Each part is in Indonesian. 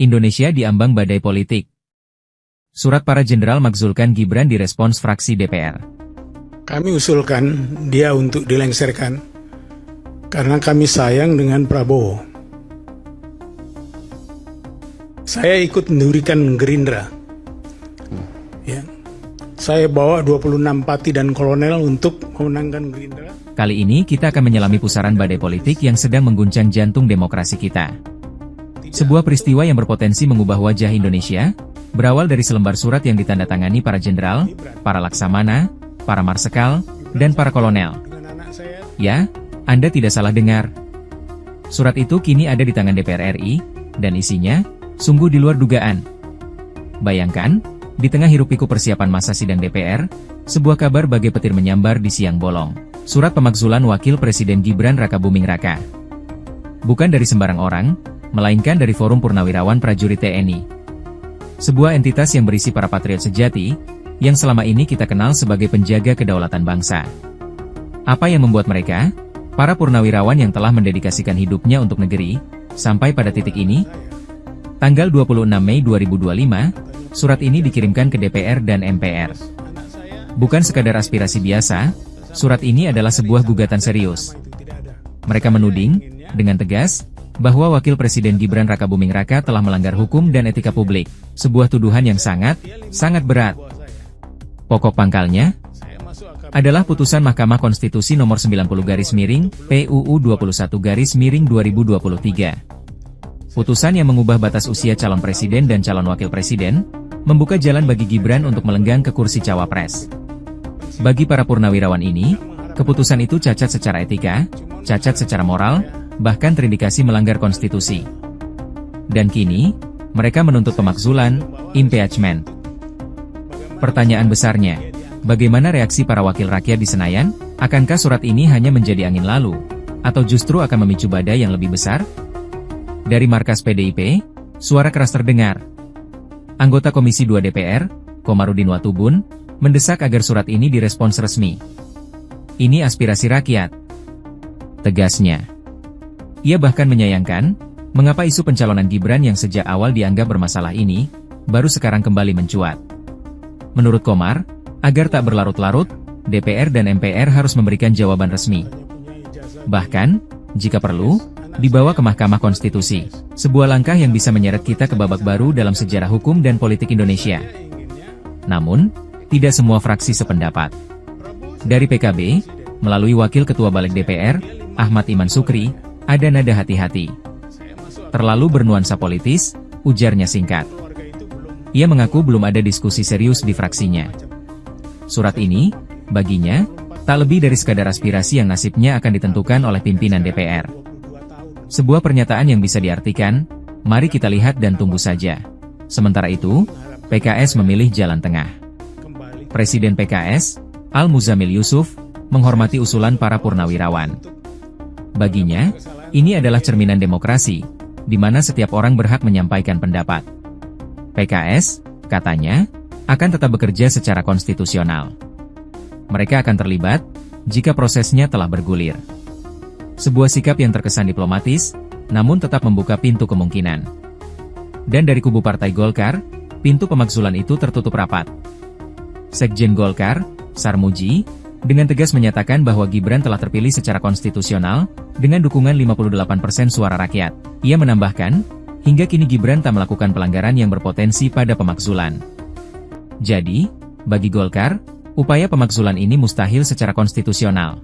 Indonesia diambang badai politik. Surat para jenderal makzulkan Gibran direspons fraksi DPR. Kami usulkan dia untuk dilengsarkan karena kami sayang dengan Prabowo. Saya ikut mendirikan Gerindra. Ya. Saya bawa 26 pati dan kolonel untuk memenangkan Gerindra. Kali ini kita akan menyelami pusaran badai politik yang sedang mengguncang jantung demokrasi kita. Sebuah peristiwa yang berpotensi mengubah wajah Indonesia, berawal dari selembar surat yang ditandatangani para jenderal, para laksamana, para marsekal, dan para kolonel. Ya, Anda tidak salah dengar. Surat itu kini ada di tangan DPR RI, dan isinya sungguh di luar dugaan. Bayangkan, di tengah hiruk-pikuk persiapan masa sidang DPR, sebuah kabar bagai petir menyambar di siang bolong. Surat pemakzulan Wakil Presiden Gibran Rakabuming Raka. Bukan dari sembarang orang, melainkan dari Forum Purnawirawan Prajurit TNI. Sebuah entitas yang berisi para patriot sejati, yang selama ini kita kenal sebagai penjaga kedaulatan bangsa. Apa yang membuat mereka, para purnawirawan yang telah mendedikasikan hidupnya untuk negeri, sampai pada titik ini? Tanggal 26 Mei 2025, surat ini dikirimkan ke DPR dan MPR. Bukan sekadar aspirasi biasa, surat ini adalah sebuah gugatan serius. Mereka menuding, dengan tegas, bahwa Wakil Presiden Gibran Rakabuming Raka telah melanggar hukum dan etika publik, sebuah tuduhan yang sangat berat. Pokok pangkalnya adalah putusan Mahkamah Konstitusi nomor 90/PUU 21/2023. Putusan yang mengubah batas usia calon presiden dan calon wakil presiden, membuka jalan bagi Gibran untuk melenggang ke kursi cawapres. Bagi para purnawirawan ini, keputusan itu cacat secara etika, cacat secara moral, bahkan terindikasi melanggar konstitusi. Dan kini, mereka menuntut pemakzulan, impeachment. Pertanyaan besarnya, bagaimana reaksi para wakil rakyat di Senayan? Akankah surat ini hanya menjadi angin lalu? Atau justru akan memicu badai yang lebih besar? Dari markas PDIP, suara keras terdengar. Anggota Komisi 2 DPR, Komarudin Watubun, mendesak agar surat ini direspons resmi. Ini aspirasi rakyat, tegasnya. Ia bahkan menyayangkan, mengapa isu pencalonan Gibran yang sejak awal dianggap bermasalah ini, baru sekarang kembali mencuat. Menurut Komar, agar tak berlarut-larut, DPR dan MPR harus memberikan jawaban resmi. Bahkan, jika perlu, dibawa ke Mahkamah Konstitusi, sebuah langkah yang bisa menyeret kita ke babak baru dalam sejarah hukum dan politik Indonesia. Namun, tidak semua fraksi sependapat. Dari PKB, melalui Wakil Ketua Balik DPR, Ahmad Iman Sukri, ada nada hati-hati. Terlalu bernuansa politis, ujarnya singkat. Ia mengaku belum ada diskusi serius di fraksinya. Surat ini, baginya, tak lebih dari sekadar aspirasi yang nasibnya akan ditentukan oleh pimpinan DPR. Sebuah pernyataan yang bisa diartikan, mari kita lihat dan tunggu saja. Sementara itu, PKS memilih jalan tengah. Presiden PKS, Al-Muzamil Yusuf, menghormati usulan para purnawirawan. Baginya, ini adalah cerminan demokrasi, di mana setiap orang berhak menyampaikan pendapat. PKS, katanya, akan tetap bekerja secara konstitusional. Mereka akan terlibat, jika prosesnya telah bergulir. Sebuah sikap yang terkesan diplomatis, namun tetap membuka pintu kemungkinan. Dan dari kubu Partai Golkar, pintu pemakzulan itu tertutup rapat. Sekjen Golkar, Sarmuji, dengan tegas menyatakan bahwa Gibran telah terpilih secara konstitusional, dengan dukungan 58% suara rakyat. Ia menambahkan, hingga kini Gibran tak melakukan pelanggaran yang berpotensi pada pemakzulan. Jadi, bagi Golkar, upaya pemakzulan ini mustahil secara konstitusional.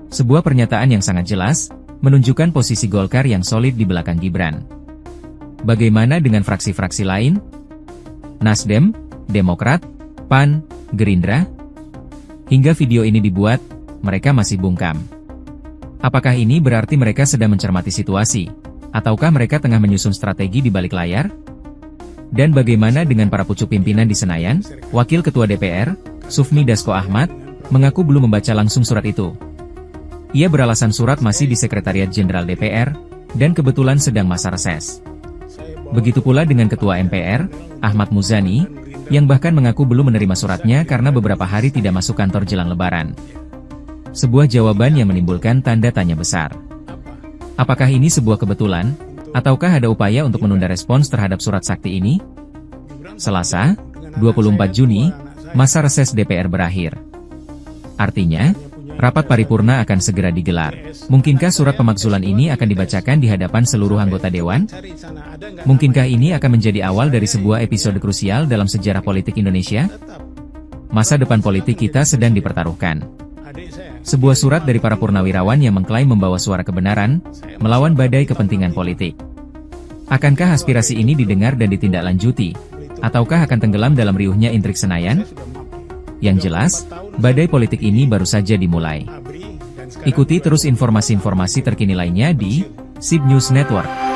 Sebuah pernyataan yang sangat jelas, menunjukkan posisi Golkar yang solid di belakang Gibran. Bagaimana dengan fraksi-fraksi lain? Nasdem, Demokrat, PAN, Gerindra? Hingga video ini dibuat, mereka masih bungkam. Apakah ini berarti mereka sedang mencermati situasi? Ataukah mereka tengah menyusun strategi di balik layar? Dan bagaimana dengan para pucuk pimpinan di Senayan? Wakil Ketua DPR, Sufmi Dasko Ahmad, mengaku belum membaca langsung surat itu. Ia beralasan surat masih di Sekretariat Jenderal DPR, dan kebetulan sedang masa reses. Begitu pula dengan Ketua MPR, Ahmad Muzani, yang bahkan mengaku belum menerima suratnya karena beberapa hari tidak masuk kantor jelang Lebaran. Sebuah jawaban yang menimbulkan tanda tanya besar. Apakah ini sebuah kebetulan? Ataukah ada upaya untuk menunda respons terhadap surat sakti ini? Selasa, 24 Juni, masa reses DPR berakhir. Artinya, rapat paripurna akan segera digelar. Mungkinkah surat pemakzulan ini akan dibacakan di hadapan seluruh anggota Dewan? Mungkinkah ini akan menjadi awal dari sebuah episode krusial dalam sejarah politik Indonesia? Masa depan politik kita sedang dipertaruhkan. Sebuah surat dari para purnawirawan yang mengklaim membawa suara kebenaran, melawan badai kepentingan politik. Akankah aspirasi ini didengar dan ditindaklanjuti? Ataukah akan tenggelam dalam riuhnya intrik Senayan? Yang jelas, badai politik ini baru saja dimulai. Ikuti terus informasi-informasi terkini lainnya di SIB News Network.